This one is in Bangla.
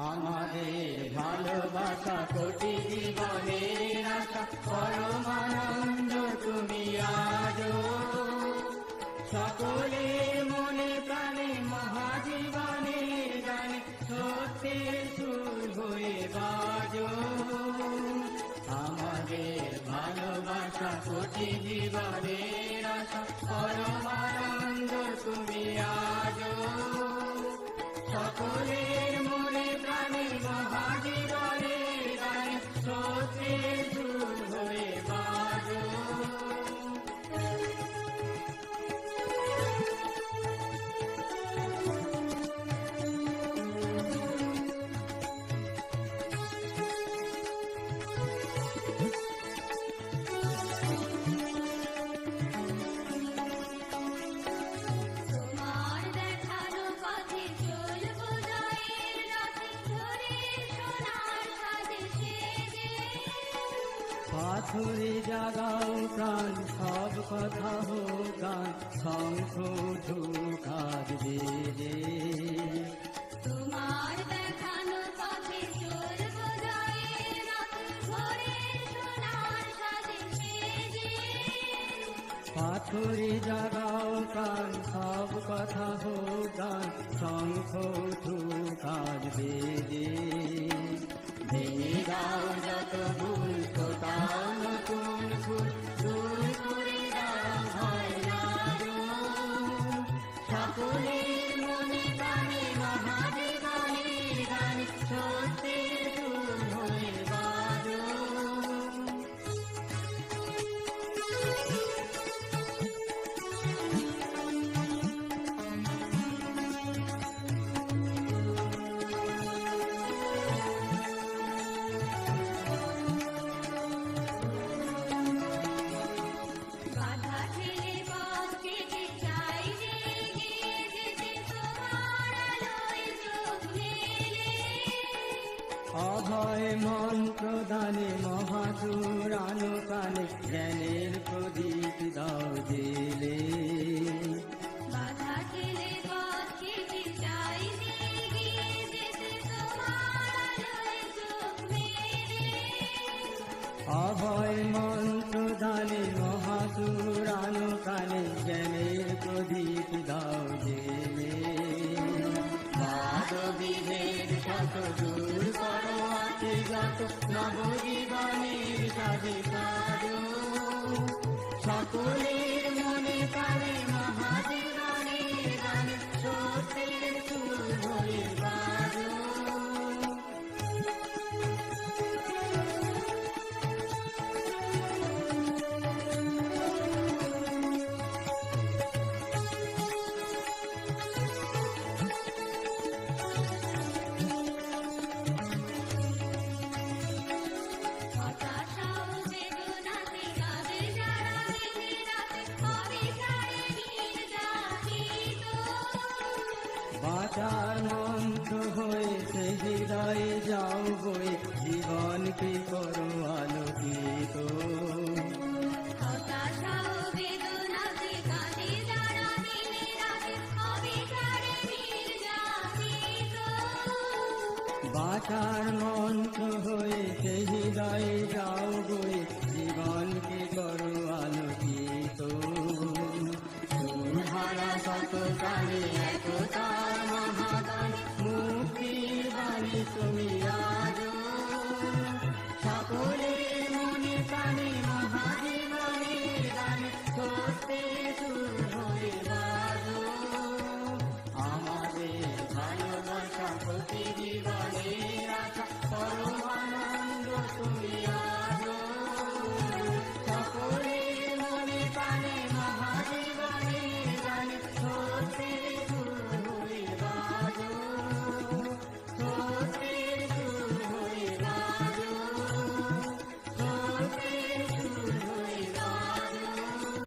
আমাদের ভালোবাসা কোটি জীবনের আশা পরমানন্দ তুমি আজো সকলে মনে প্রাণে মহাজীবনের গানে সত্যের সুর হয়ে বাজো আমাদের ভালোবাসা কোটি জীবনের আশা পরমানন্দ তুমি আজো সকলের মনে প্রাণে মহাজীবনের গানে সত্যের সুর হয়ে বাজো পাথরে জাগাও প্রাণ সব কথা হোক গান শঙ্খ ঢুকার বেজে তোমার দেখানো পথে চলব জয়ের রথ ভোরের সোনার সাজে সেজে পাথরে জাগাও প্রাণ সব কথা হোক গান শঙ্খ ঢুকার বেজে ভেঙে দাও যত ভুল ফোটাও নতুন ফুল দূর করে দাও ভয় লাগো সকলের মনে প্রাণে মহাজীবনের গানে সত্যের সুর হয়ে বাজো বাধা ঠেলে পথ কেটে চাই যে এগিয়ে যেতে তোমার আলোয় চোখ মেলে অভয় মন্ত্র দানে মহাসুরানো কানে জ্ঞানের প্রদীপ দাও জেলে বাধা ঠেলে পথ কেটে চাই যে এগিয়ে যেতে তোমার আলোয় চোখ মেলে অভয় মন্ত্র দানে মহাসুরানো কানে জ্ঞানের প্রদীপ দাও জেলে বাদ বিভেদ শত দূর করো আতি যত নবজীবনের সাজে সাজো সকলের মনে প্রাণে মহাজীবনের গানে সত্যের সুর হয়ে বাজো হতাশা ও বেদনাতে কাঁদে যারা দিনে রাতে অবিচারে নির্যাতিত বাঁচার মন্ত্র হয়েছে হৃদয়ে যাও বয়ে জীবনকে করো আলোকিত হতাশা ও বেদনাতে কাঁদে যারা দিনে রাতে অবিচারে নির্যাতিত বাঁচার মন্ত্র হয়েছে হৃদয়ে যাও বয়ে জীবনকে করো আলোকিত হারা শত কালে একতার মহাদান মুক্তির বাণী তুমি আজো সকলের মনে প্রাণে মহাজীবনের গানে সত্যের সুর হয়ে বাজো আমাদের ভালোবাসা প্রতি